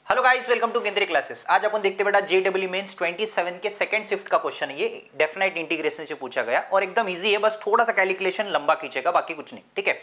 Hello guys, welcome to केंद्रीय classes. आज अपन देखते बेटा जेडब्ल्यू मेंस 27 के सेकंड शिफ्ट का क्वेश्चन है। ये डेफिनेट इंटीग्रेशन से पूछा गया और एकदम इजी है, बस थोड़ा सा कैलकुलेशन लंबा खींचेगा, बाकी कुछ नहीं। ठीक है,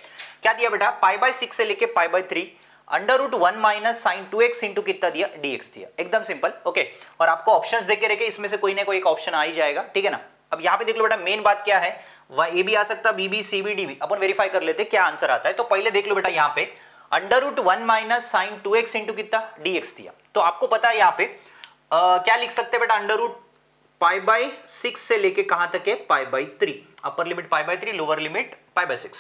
क्या दिया बेटा, पाई बाय 6 से लेके pi by 3 under root 1 minus sine 2x into कितना दिया, dx दिया। एकदम सिंपल। ओके, और आपको ऑप्शंस देके रखे, इसमें से कोई ना कोई एक ऑप्शन आ ही जाएगा। ठीक है ना। अब यहाँ पे देख लो बेटा, मेन बात क्या है, वह ए भी आ सकता, बी भी, सी भी, डी भी। अपन वेरीफाई कर लेते क्या आंसर आता है। तो पहले देख लो बेटा, यहाँ पे under root 1 minus sine 2x into कितना, dx दिया। तो आपको पता है यहाँ पे क्या लिख सकते हैं बेटा, अंडर रूट पाई बाय 6 से लेके कहां तक है, pi by 3। Upper limit pi by 3, lower limit pi by 6।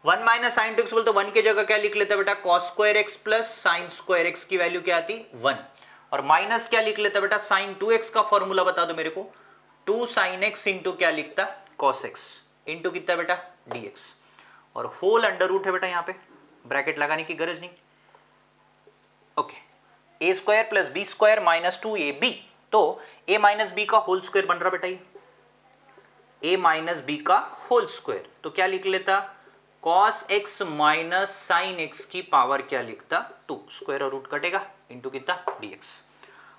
1 minus sine 2x बोलते 1 की जगह क्या लिख लेते बेटा, cos square x plus sine square x की वैल्यू क्या आती, 1। और माइनस क्या लिख लेते बेटा, साइन 2x का फॉर्मूला बता दो मेरे को, 2 साइन एक्स इंटू क्या लिखता, कॉस एक्स इंटू कितना बेटा, dx। और होल अंडर रूट है बेटा, यहाँ पे ब्रैकेट लगाने की गरज नहीं। Okay, A square plus B square minus 2ab, तो a माइनस बी का होल स्क्वायर बन रहा बेटा, ये a माइनस बी का होल स्क्वायर। तो क्या लिख लेता, cos x minus sine x की पावर क्या लिखता, 2, स्क्वायर और रूट कटेगा इंटू कितना, dx।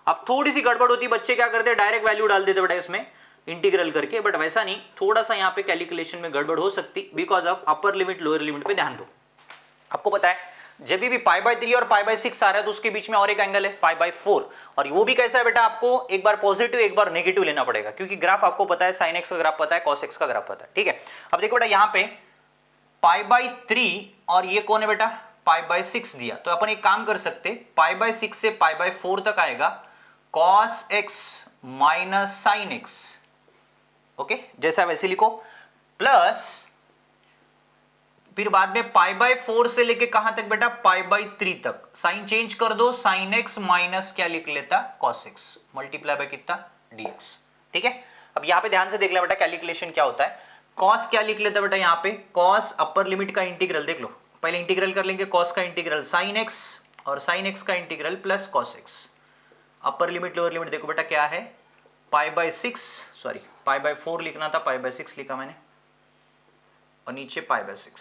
अब थोड़ी सी गड़बड़ होती, बच्चे क्या करते हैं, डायरेक्ट वैल्यू डाल देते बेटा इसमें इंटीग्रल करके, बट वैसा नहीं, थोड़ा सा यहाँ पे कैलकुलेशन में गड़बड़ हो सकती, because of upper limit lower limit पे ध्यान दो। आपको पता है जब भी पाई बाय 3 और पाई बाय 6 आ रहा है तो उसके बीच में और एक एंगल है पाई बाय 4, और वो भी कैसा है बेटा, आपको एक बार पॉजिटिव एक बार नेगेटिव लेना पड़ेगा, क्योंकि ग्राफ आपको पता है, साइन एक्स का ग्राफ पता है, कॉस एक्स का ग्राफ पता है। ठीक है, अब देखो बेटा, यहाँ पे पाई बाय 3 और ये कौन है बेटा, पाई बाय 6 दिया। तो अपन एक काम कर सकते, पाई बाय 6 से पाई बाय 4 तक आएगा cos x minus sine x. Okay, जैसा वैसे लिखो, प्लस फिर बाद में पाई बाय 4 से लेके कहां तक बेटा, पाई बाय 3 तक, साइन चेंज कर दो, साइन एक्स माइनस क्या लिख लेता, कॉस एक्स मल्टीप्लाई बाय कितना, dx। ठीक है, अब यहां पे ध्यान से देख ले बेटा कैलकुलेशन क्या होता है। कॉस क्या लिख लेता बेटा, यहां पे कॉस अपर लिमिट का इंटीग्रल देख लो, पहले इंटीग्रल कर लेंगे, कॉस का इंटीग्रल साइन एक्स और साइन एक्स का integral plus cos x. Upper limit lower limit देखो बेटा क्या है, pi by 6, sorry pi by 4 लिखना था, पाई बाय 6 लिखा मैंने, और नीचे पाई by 6,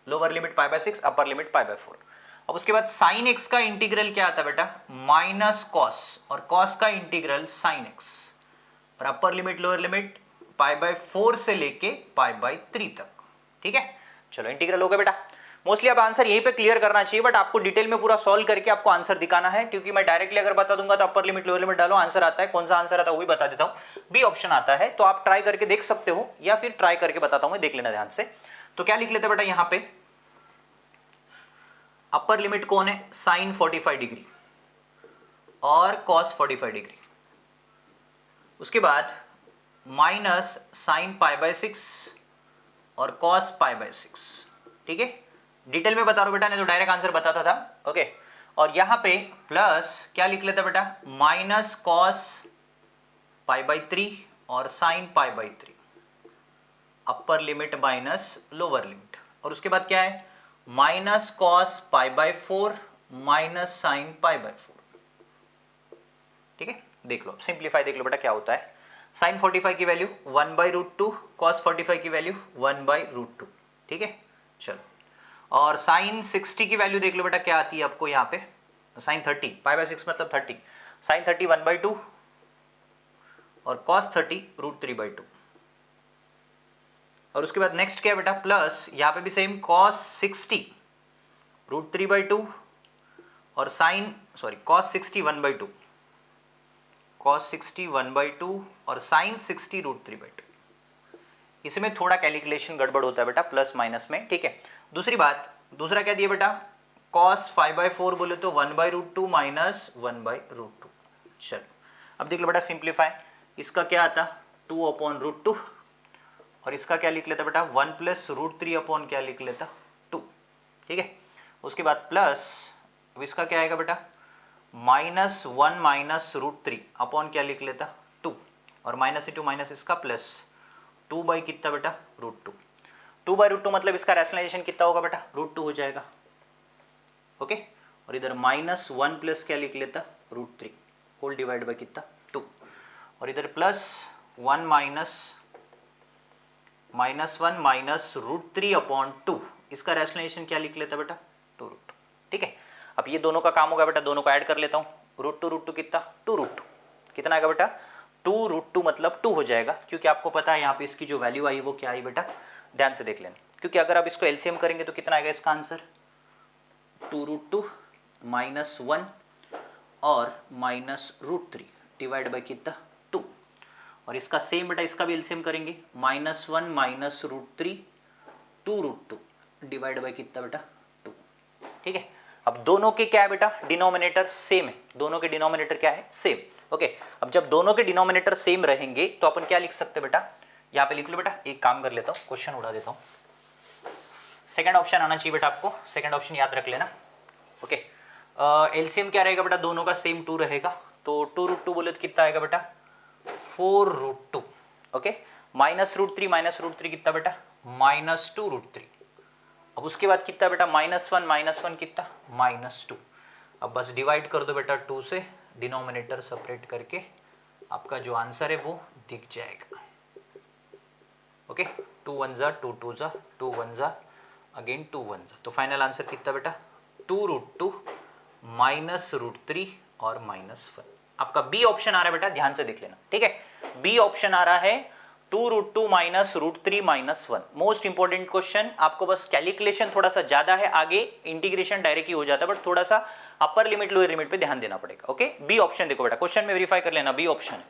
lower limit pi by 6, upper limit pi bye 4। अब उसके बाद साइन एक्स का इंटीग्रल क्या आता है बेटा, माइनस कॉस, और कॉस का इंटीग्रल साइन एक्स, और upper limit lower limit pi bye 4 से लेके पाई बाय 3 तक। ठीक है, चलो इंटीग्रल हो गया बेटा। मोस्टली अब आंसर यहीं पे क्लियर करना चाहिए, बट आपको डिटेल में पूरा सॉल्व करके आपको आंसर दिखाना है, क्योंकि मैं डायरेक्टली अगर बता दूंगा तो अपर लिमिट लोअर लिमिट डालो, आंसर आता है, कौन सा आंसर आता है वो भी बता देता हूं, बी ऑप्शन आता है। तो आप ट्राई करके देख सकते हो, या फिर ट्राई करके बताता हूं, देख लेना ध्यान से। तो क्या लिख लेते बेटा, यहां पे अपर लिमिट कौन है, साइन 45 डिग्री और कॉस 45 डिग्री। उसके बाद माइनस साइन पाई बाय 6 और कॉस पाई बाय 6। ठीक है, डिटेल में बता रहा हूं बेटा, नहीं तो डायरेक्ट आंसर बताता था। ओके, और यहां पे प्लस क्या लिख लेता बेटा, माइनस कॉस पाई बाय 3 और sine pi by 3, upper limit minus lower limit. और उसके बाद क्या है, minus cos pi by 4 minus sine pi by 4। ठीक है, देख लो सिंप्लीफाई, देख लो बेटा क्या होता है। साइन 45 की वैल्यू 1 बाई रूट 2, कॉस 45 की वैल्यू 1 बाई रूट 2। ठीक है, चलो, और साइन 60 की वैल्यू देख लो बेटा क्या आती है आपको यहाँ पे, साइन 30 पाई बाय 6 मतलब 30, साइन 30 1 बाई 2 और कॉस 30 रूट 3 बाई 2। और उसके बाद नेक्स्ट क्या है बेटा, प्लस यहाँ पे भी सेम कॉस 60 रूट 3 बाई 2 और sine sorry cos 60 1 by 2, cos 60 1 by 2 और साइन 60 रूट 3 बाई 2। इसमें थोड़ा कैलकुलेशन गड़बड़ होता है बेटा प्लस माइनस में। ठीक है, दूसरी बात, दूसरा क्या दिया बेटा, कॉस 5 बाई 4 बोले तो 1 by root 2 minus 1 by root 2। चलो अब देख लो बेटा सिंप्लीफाई, इसका क्या आता 2 अपॉन रूट 2, और इसका क्या लिख लेता बेटा 1 प्लस रूट 3 अपॉन क्या लिख लेता 2। ठीक है, उसके बाद प्लस, अब इसका क्या आएगा बेटा माइनस 1 माइनस रूट 3 अपॉन क्या लिख लेता 2, और माइनस टू माइनस इसका प्लस 2 बाई कितना बेटा रूट 2। 2 बाई रूट 2 मतलब इसका रैशनलाइजेशन कितना होगा बेटा, रूट 2 हो जाएगा। ओके, और इधर माइनस 1 प्लस क्या लिख लेता रूट 3 होल डिवाइड बाई कितना 2, और इधर plus 1 minus 1 minus root 3 upon 2, इसका रैशनलाइजेशन क्या लिख लेता बेटा 2 रूट 2। ठीक है, अब ये दोनों का काम होगा बेटा, दोनों को ऐड कर लेता हूँ, रूट टू कितना 2√2 कितना आएगा बेटा 2√2 मतलब 2 हो जाएगा, क्योंकि आपको पता है यहाँ पे इसकी जो वैल्यू आई वो क्या आई बेटा, ध्यान से देख लेना, क्योंकि अगर आप इसको एलसीएम करेंगे तो कितना आएगा इसका आंसर 2√2 -1 और -√3 डिवाइड बाई कितना 2, और इसका सेम बेटा इसका भी एलसीएम करेंगे -1 -√3 2√2 डिवाइड बाई कितना बेटा 2, ठीक है। अब दोनों के क्या है बेटा डिनोमिनेटर सेम है, दोनों के डिनोमिनेटर क्या है सेम, ओके। अब जब दोनों के डिनोमिनेटर सेम रहेंगे तो अपन क्या लिख सकते हैं बेटा, यहाँ पे लिख लो बेटा, एक काम कर लेता हूँ क्वेश्चन उड़ा देता हूँ, सेकंड ऑप्शन आना चाहिए बेटा आपको, सेकंड ऑप्शन याद रख लेना, ओके। एलसीएम क्या रहेगा बेटा, दोनों का सेम 2 रहेगा, तो 2√2 बोले तो कितना आएगा बेटा 4√2, ओके। -√3 कितना बेटा -2√3, अब उसके बाद कितना बेटा -1 कितना -2, अब बस डिवाइड कर दो बेटा 2 से, डिनोमिनेटर सेपरेट करके आपका जो आंसर है वो दिख जाएगा, ओके। 2 1 जा 2 2 जा 2 1 जा अगेन 2 1 जा, तो फाइनल आंसर कितना बेटा 2√2 -√3 और -1, आपका बी ऑप्शन आ रहा है बेटा, ध्यान से देख लेना, ठीक है। बी ऑप्शन आ रहा है 2√2 -√3 -1, मोस्ट इंपॉर्टेंट क्वेश्चन, आपको बस कैलकुलेशन थोड़ा सा ज्यादा है, आगे इंटीग्रेशन डायरेक्ट ही हो जाता है, बट थोड़ा सा अपर लिमिट लोअर लिमिट पे ध्यान देना पड़ेगा, ओके। बी ऑप्शन देखो बेटा, क्वेश्चन में वेरीफाई कर लेना, बी ऑप्शन है।